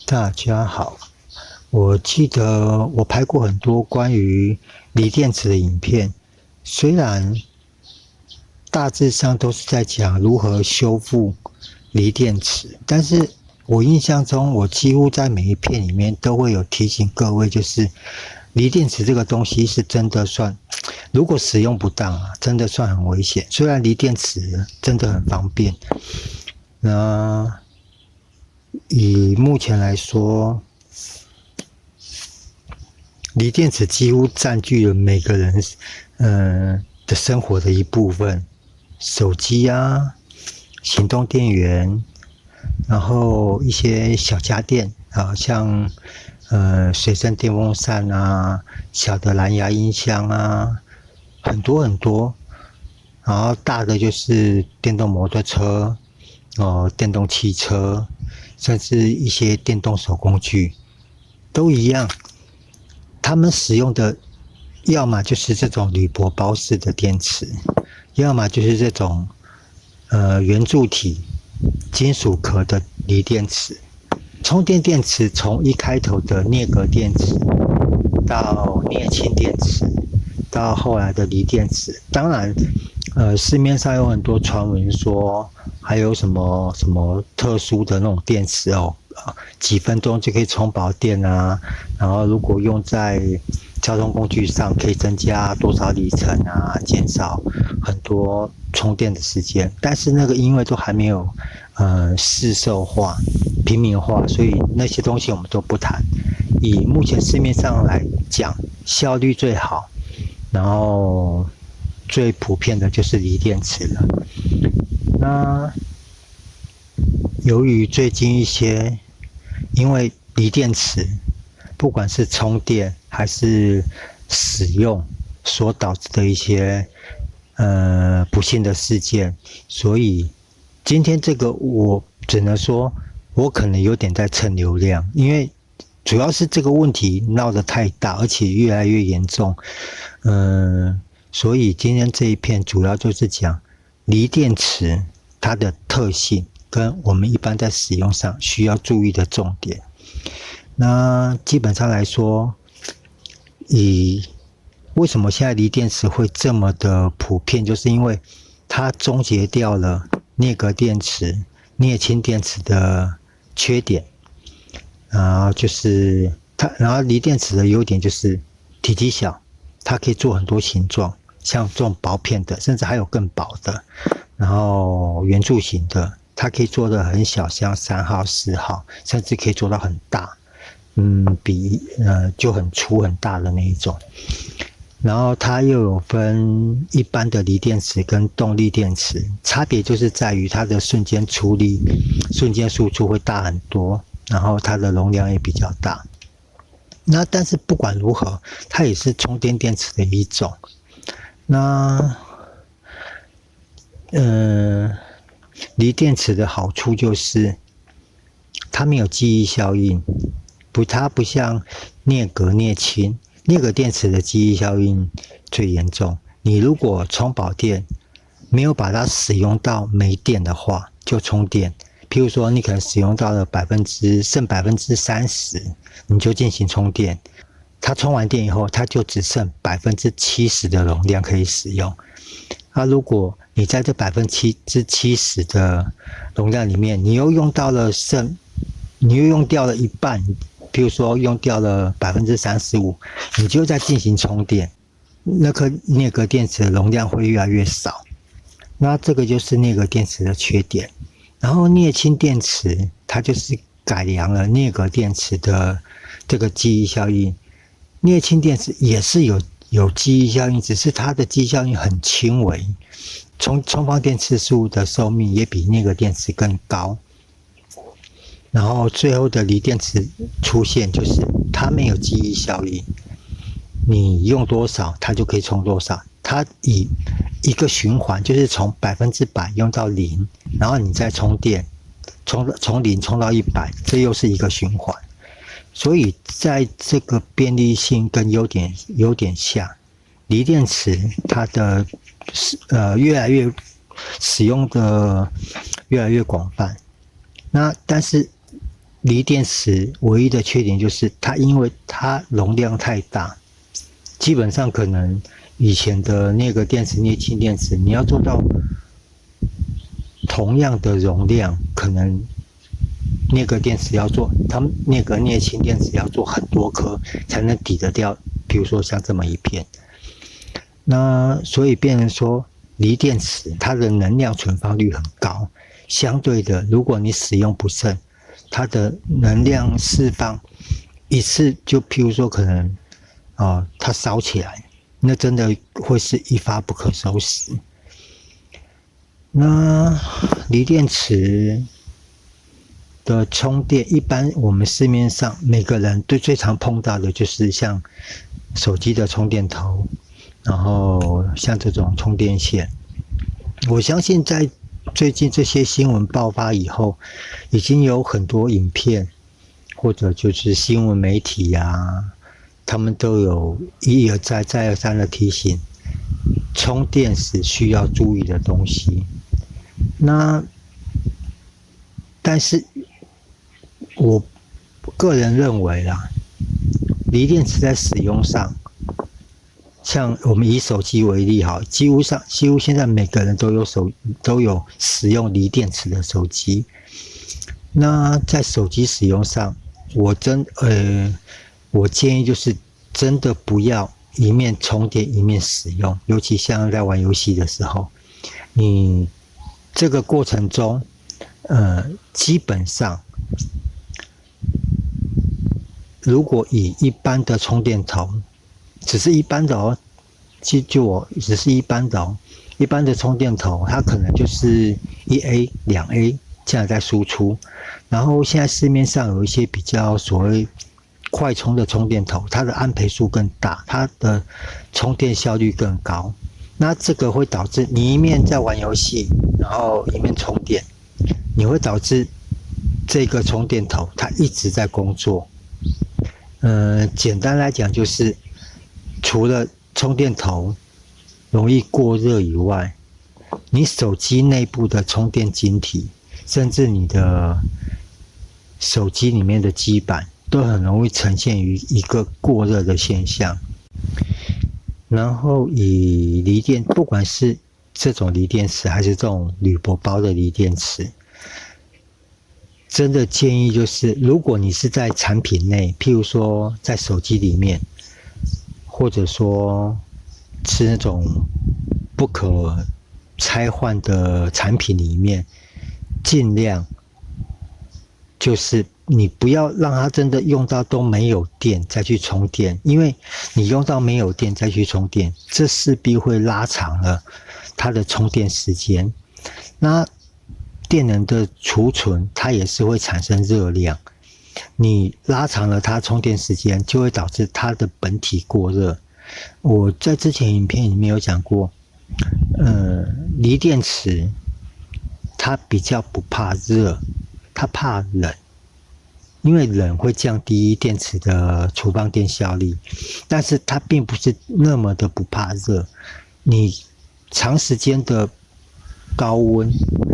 大家好，我记得我拍过很多关于锂电池的影片，虽然大致上都是在讲如何修复锂电池，但是我印象中，我几乎在每一片里面都会有提醒各位，就是锂电池这个东西是真的算，如果使用不当啊，真的算很危险。虽然锂电池真的很方便，那以目前来说，锂电池几乎占据了每个人的生活的一部分，手机啊、行动电源，然后一些小家电啊，像随身电风扇啊、小的蓝牙音箱啊，很多很多。然后大的就是电动摩托车、电动汽车，甚至一些电动手工具，都一样。他们使用的要么就是这种铝箔包式的电池，要么就是这种圆柱体金属壳的锂电池。充电电池从一开头的镍镉电池到镍氢电池，到后来的锂电池。当然，市面上有很多传闻说还有什么什么特殊的那种电池哦，几分钟就可以充饱电啊，然后如果用在交通工具上可以增加多少里程啊，减少很多充电的时间。但是那个因为都还没有市售化、平民化，所以那些东西我们都不谈。以目前市面上来讲，效率最好，然后最普遍的就是锂电池了。那由于最近一些，因为锂电池不管是充电还是使用所导致的一些不幸的事件，所以今天这个我只能说，我可能有点在蹭流量，因为主要是这个问题闹得太大，而且越来越严重，所以今天这一片主要就是讲锂电池它的特性跟我们一般在使用上需要注意的重点。那基本上来说，为什么现在锂电池会这么的普遍，就是因为它终结掉了镍镉电池、镍氢电池的缺点，然后就是然后锂电池的优点就是体积小，它可以做很多形状，像这种薄片的，甚至还有更薄的，然后圆柱形的，它可以做的很小，像3号、4号，甚至可以做到很大，就很粗很大的那一种。然后它又有分一般的锂电池跟动力电池，差别就是在于它的瞬间出力、瞬间输出会大很多，然后它的容量也比较大。那但是不管如何，它也是充电电池的一种。那锂电池的好处就是它没有记忆效应，它不像镍镉、镍氢。镍镉电池的记忆效应最严重，你如果充饱电，没有把它使用到没电的话，就充电。譬如说，你可能使用到了剩30%，你就进行充电。它充完电以后，它就只剩70%的容量可以使用。那如果你在这70%的容量里面，你又用掉了一半。比如说用掉了35%，你就在进行充电，那颗镍镉电池的容量会越来越少。那这个就是镍镉电池的缺点。然后镍氢电池它就是改良了镍镉电池的这个记忆效应。镍氢电池也是有记忆效应，只是它的记忆效应很轻微，充放电次数的寿命也比镍镉电池更高。然后最后的锂电池出现，就是它没有记忆效应，你用多少它就可以充多少，它以一个循环，就是从100%用到0，然后你再充电，从0充到100，这又是一个循环。所以在这个便利性跟优点下，锂电池它的越来越使用的越来越广泛。那但是锂电池唯一的缺点就是因为它容量太大，基本上可能以前的那个电池镍氢电池，你要做到同样的容量，可能那个电池要做，它那个镍氢电池要做很多颗才能抵得掉，比如说像这么一片。那所以变成说，锂电池它的能量存放率很高，相对的，如果你使用不慎，它的能量释放一次就譬如说可能它烧起来，那真的会是一发不可收拾。那锂电池的充电，一般我们市面上每个人最常碰到的就是像手机的充电头，然后像这种充电线。我相信在最近这些新闻爆发以后，已经有很多影片或者就是新闻媒体啊，他们都有一而再再而三的提醒充电时需要注意的东西。那但是我个人认为啦，锂电池在使用上，像我们以手机为例好，几乎现在每个人都有使用锂电池的手机。那在手机使用上，我建议就是真的不要一面充电一面使用，尤其像在玩游戏的时候，你这个过程中，基本上，如果以一般的充电头，只是一般的哦，只是一般的哦，一般的充电头，它可能就是1A、2A 这样在输出。然后现在市面上有一些比较所谓快充的充电头，它的安培数更大，它的充电效率更高。那这个会导致你一面在玩游戏，然后一面充电，你会导致这个充电头它一直在工作。简单来讲就是，除了充电头容易过热以外，你手机内部的充电晶体，甚至你的手机里面的基板，都很容易呈现于一个过热的现象。然后以锂电，不管是这种锂电池还是这种铝箔包的锂电池，真的建议就是，如果你是在产品内，譬如说在手机里面，或者说是那种不可拆换的产品里面，尽量就是你不要让它真的用到都没有电再去充电，因为你用到没有电再去充电，这势必会拉长了它的充电时间。那电能的储存，它也是会产生热量，你拉长了它充电时间，就会导致它的本体过热。我在之前影片里面有讲过，锂电池它比较不怕热，它怕冷，因为冷会降低电池的储放电效率，但是它并不是那么的不怕热，你长时间的高温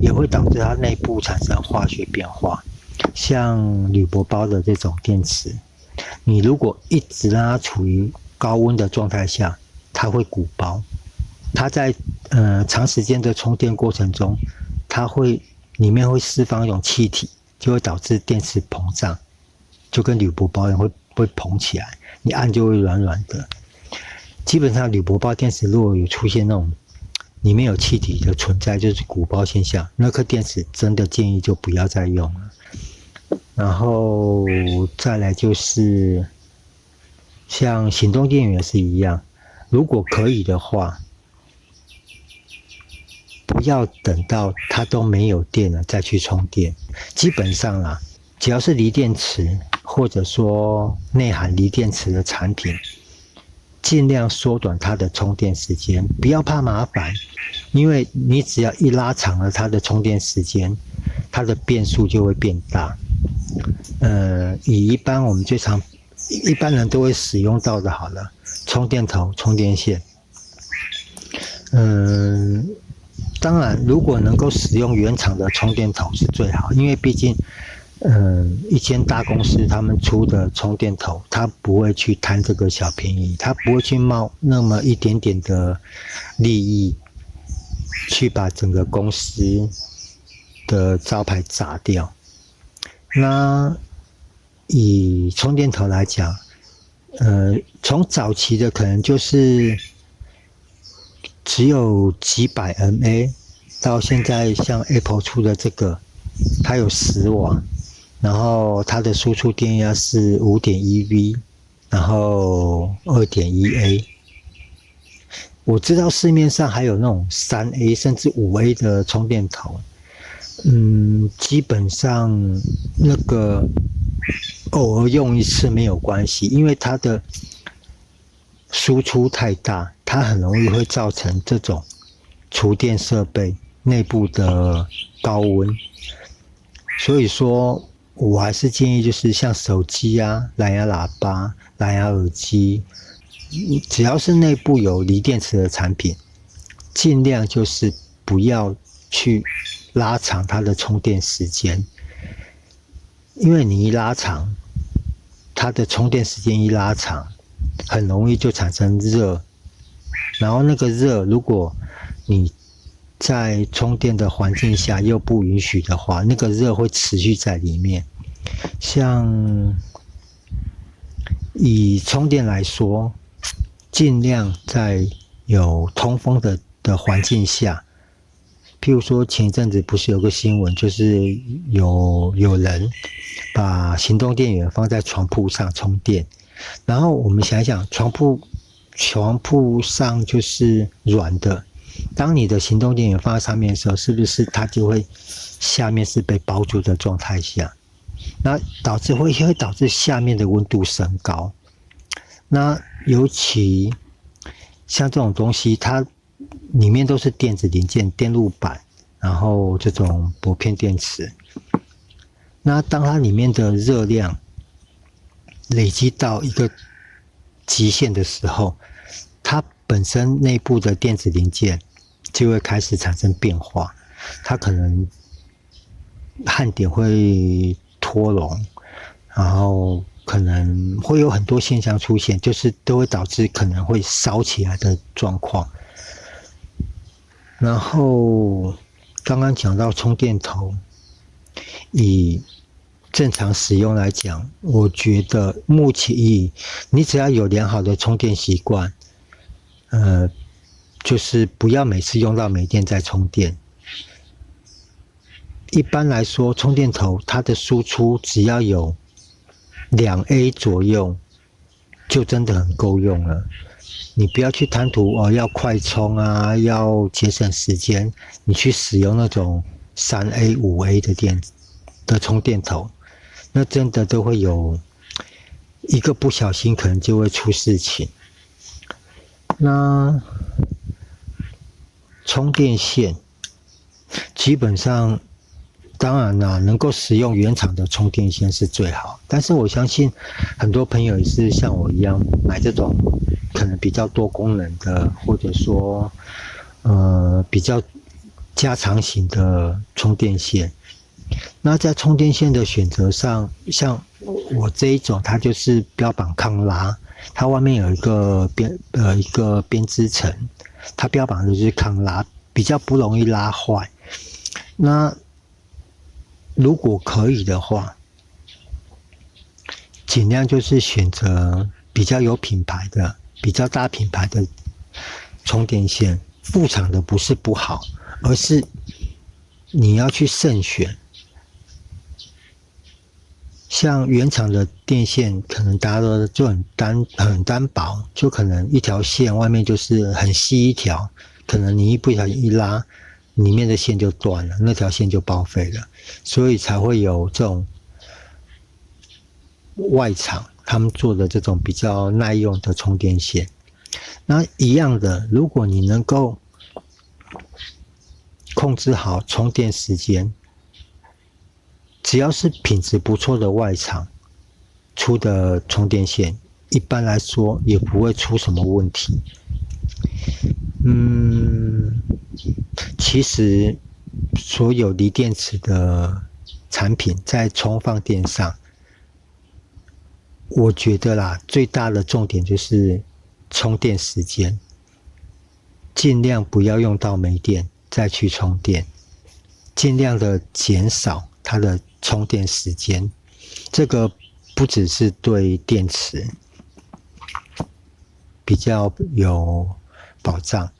也会导致它内部产生化学变化。像铝箔包的这种电池，你如果一直让它处于高温的状态下，它会鼓包。它在长时间的充电过程中，它里面会释放一种气体，就会导致电池膨胀，就跟铝箔包一样会膨起来，你按就会软软的。基本上铝箔包电池如果有出现那种里面有气体的存在，就是鼓包现象，那颗电池真的建议就不要再用了。然后再来就是像行动电源也是一样，如果可以的话，不要等到它都没有电了再去充电。基本上啦，只要是锂电池或者说内含锂电池的产品，尽量缩短它的充电时间，不要怕麻烦，因为你只要一拉长了它的充电时间，它的变数就会变大。以一般我们一般人都会使用到的好了，充电头、充电线。当然如果能够使用原厂的充电头是最好，因为毕竟一间大公司他们出的充电头，他不会去贪这个小便宜，他不会去冒那么一点点的利益，去把整个公司的招牌砸掉。那以充电头来讲，从早期的可能就是只有几百 mA， 到现在像 Apple 出的这个，它有10瓦，然后它的输出电压是 5.1V， 然后 2.1A。我知道市面上还有那种 3A 甚至 5A 的充电头，基本上那个偶尔用一次没有关系，因为它的输出太大，它很容易会造成这种厨电设备内部的高温。所以说我还是建议就是像手机啊、蓝牙喇叭、蓝牙耳机，只要是内部有锂电池的产品，尽量就是不要去拉长它的充电时间，因为你一拉长，它的充电时间一拉长，很容易就产生热，然后那个热，如果你在充电的环境下又不允许的话，那个热会持续在里面。像以充电来说，尽量在有通风的环境下，譬如说前一阵子不是有个新闻，就是有人把行动电源放在床铺上充电，然后我们想一想，床铺上就是软的，当你的行动电源放在上面的时候，是不是它就会下面是被包住的状态下，那会导致下面的温度升高。那尤其像这种东西，它里面都是电子零件、电路板，然后这种薄片电池。那当它里面的热量累积到一个极限的时候，它本身内部的电子零件就会开始产生变化，它可能焊点会脱笼，然后可能会有很多现象出现，就是都会导致可能会烧起来的状况。然后刚刚讲到充电头，以正常使用来讲，我觉得目前你只要有良好的充电习惯，就是不要每次用到没电再充电。一般来说，充电头它的输出只要有2A 左右，就真的很够用了。你不要去贪图要快充啊，要节省时间，你去使用那种3A、5A 的充电头，那真的都会有一个不小心可能就会出事情。那充电线基本上当然啦，能够使用原厂的充电线是最好，但是我相信很多朋友也是像我一样买这种可能比较多功能的，或者说比较加长型的充电线。那在充电线的选择上，像我这一种，它就是标榜抗拉，它外面有一个编织层，它标榜的就是抗拉，比较不容易拉坏。那如果可以的话，尽量就是选择比较有品牌的、比较大品牌的充电线。副厂的不是不好，而是你要去慎选。像原厂的电线，可能大家都就很单薄，就可能一条线外面就是很细一条，可能你一不小心一拉，里面的线就断了，那条线就报废了，所以才会有这种外厂他们做的这种比较耐用的充电线。那一样的，如果你能够控制好充电时间，只要是品质不错的外厂出的充电线，一般来说也不会出什么问题。其实所有锂电池的产品在充放电上，我觉得啦，最大的重点就是充电时间，尽量不要用到没电再去充电，尽量的减少它的充电时间。这个不只是对电池比较有保障，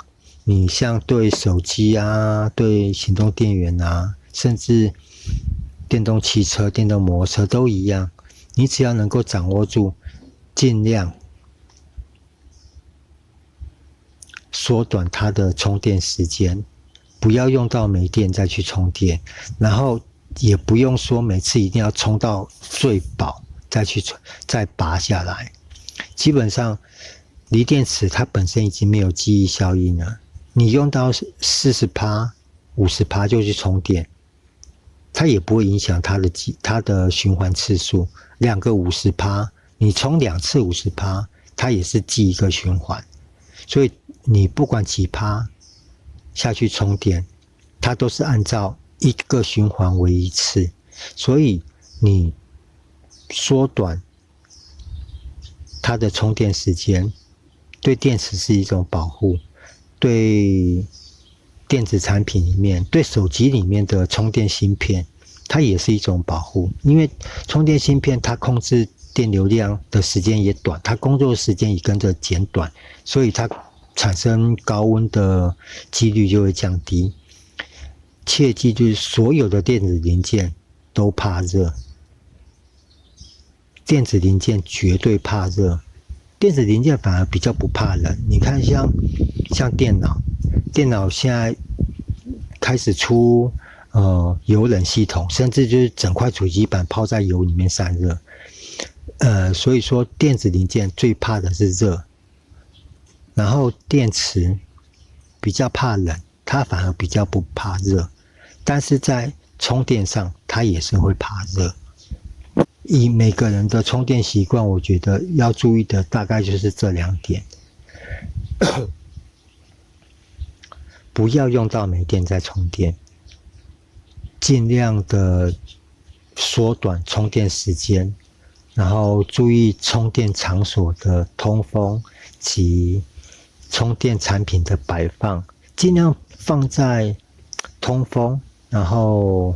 你像对手机啊、对行动电源啊，甚至电动汽车、电动摩托车都一样，你只要能够掌握住，尽量缩短它的充电时间，不要用到没电再去充电，然后也不用说每次一定要充到最饱再拔下来。基本上锂电池它本身已经没有记忆效应了，你用到40%、50%就去充电，它也不会影响它的循环次数。2个50%，你充2次50%，它也是记一个循环。所以你不管几趴下去充电，它都是按照一个循环为一次。所以你缩短它的充电时间，对电池是一种保护，对电子产品里面，对手机里面的充电芯片，它也是一种保护。因为充电芯片它控制电流量的时间也短，它工作时间也跟着减短，所以它产生高温的几率就会降低。切记就是所有的电子零件都怕热，电子零件绝对怕热，电子零件反而比较不怕冷。你看像电脑现在开始出油冷系统，甚至就是整块主机板泡在油里面散热。所以说电子零件最怕的是热，然后电池比较怕冷，它反而比较不怕热，但是在充电上它也是会怕热。以每个人的充电习惯，我觉得要注意的大概就是这2点。不要用到没电再充电，尽量的缩短充电时间，然后注意充电场所的通风及充电产品的摆放，尽量放在通风，然后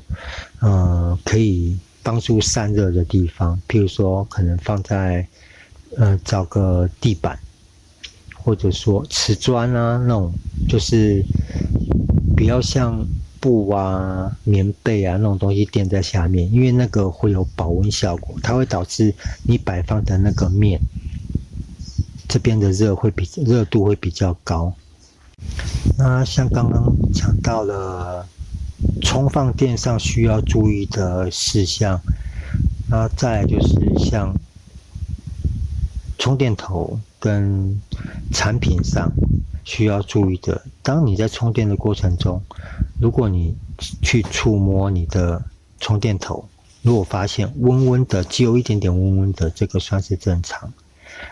可以帮助散热的地方，譬如说可能放在找个地板，或者说瓷砖啊那种，就是比较像布啊、棉被啊那种东西垫在下面，因为那个会有保温效果，它会导致你摆放的那个面这边的热度会比较高。那像刚刚讲到了充放电上需要注意的事项，那再来就是像充电头跟产品上需要注意的。当你在充电的过程中，如果你去触摸你的充电头，如果发现温温的，只有一点点温温的，这个算是正常。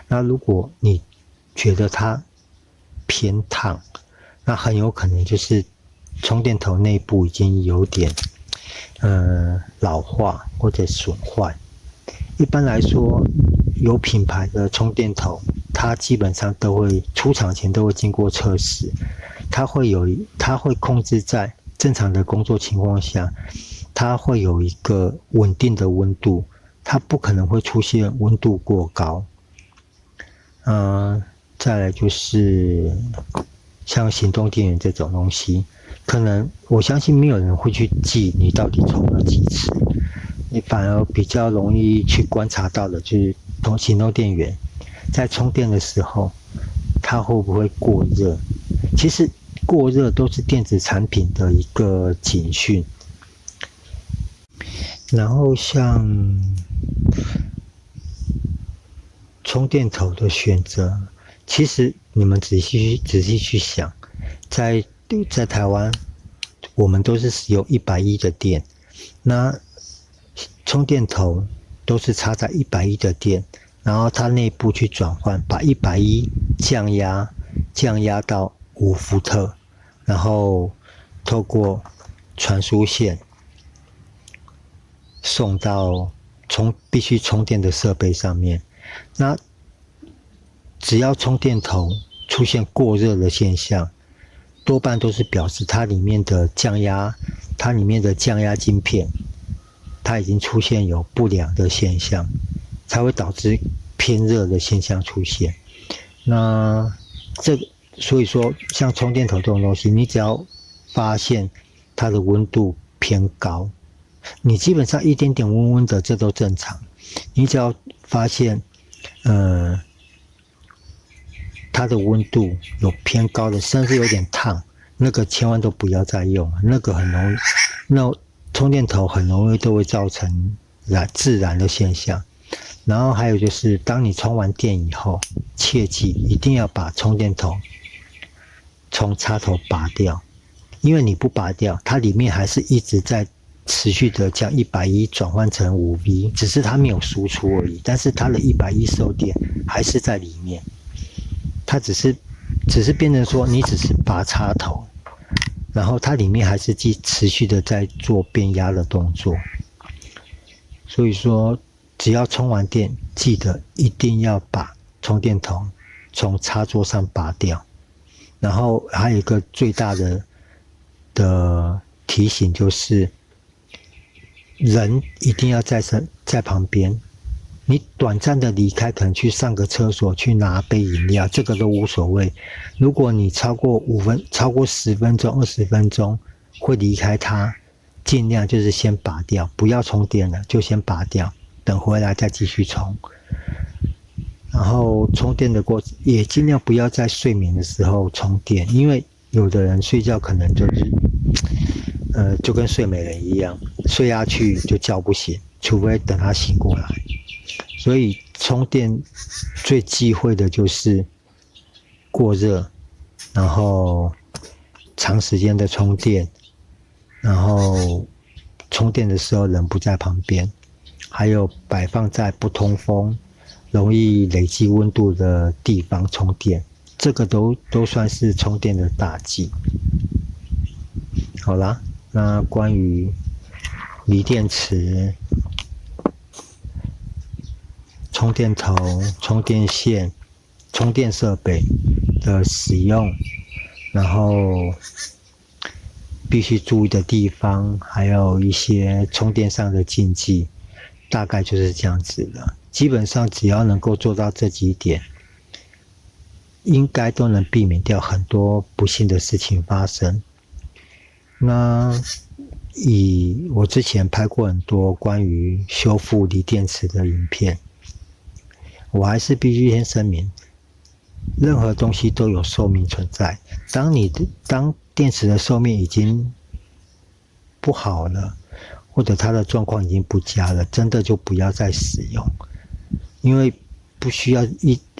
那如果你觉得它偏烫，那很有可能就是充电头内部已经有点老化或者损坏。一般来说，有品牌的充电头，它基本上都会出厂前都会经过测试，它会控制在正常的工作情况下，它会有一个稳定的温度，它不可能会出现温度过高。再来就是像行动电源这种东西，可能我相信没有人会去记你到底充了几次，你反而比较容易去观察到的就是行动电源在充电的时候，它会不会过热？其实过热都是电子产品的一个警讯。然后像充电头的选择，其实你们仔细去想，在台湾，我们都是使用110的电，那充电头都是插在110的电，然后它内部去转换，把110降压到5伏特，然后透过传输线送到必须充电的设备上面。那只要充电头出现过热的现象，多半都是表示它里面的降压晶片，它已经出现有不良的现象，才会导致偏热的现象出现。那所以说，像充电头这种东西，你只要发现它的温度偏高，你基本上一点点温温的，这都正常。你只要发现，它的温度有偏高的，甚至有点烫，那个千万都不要再用，那个很容易，那充电头很容易都会造成自燃的现象。然后还有就是，当你充完电以后，切记一定要把充电头从插头拔掉，因为你不拔掉，它里面还是一直在持续的将110转换成5V， 只是它没有输出而已，但是它的110受电还是在里面，它只是变成说你只是拔插头，然后它里面还是持续的在做变压的动作。所以说，只要充完电，记得一定要把充电头从插座上拔掉。然后还有一个最大的提醒就是，人一定要在旁边。你短暂的离开，可能去上个厕所，去拿杯饮料，这个都无所谓。如果你超过10分钟、20分钟会离开它，尽量就是先拔掉，不要充电了，就先拔掉，等回来再继续充。然后充电的过程也尽量不要在睡眠的时候充电，因为有的人睡觉可能就是就跟睡美人一样，睡下去就叫不醒，除非等他醒过来。所以充电最忌讳的就是过热，然后长时间的充电，然后充电的时候人不在旁边，还有摆放在不通风、容易累积温度的地方充电，这个都算是充电的大忌。好啦，那关于锂电池、充电头、充电线、充电设备的使用，然后必须注意的地方，还有一些充电上的禁忌，大概就是这样子的。基本上只要能够做到这几点，应该都能避免掉很多不幸的事情发生。那我之前拍过很多关于修复锂电池的影片，我还是必须先声明，任何东西都有寿命存在。当电池的寿命已经不好了，或者它的状况已经不佳了，真的就不要再使用，因为不需要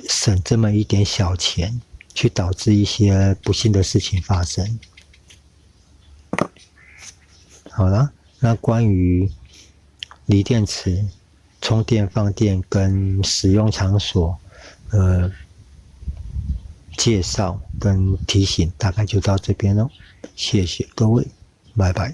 省这么一点小钱，去导致一些不幸的事情发生。好了，那关于锂电池充电、放电跟使用场所介绍跟提醒大概就到这边咯，谢谢各位，拜拜。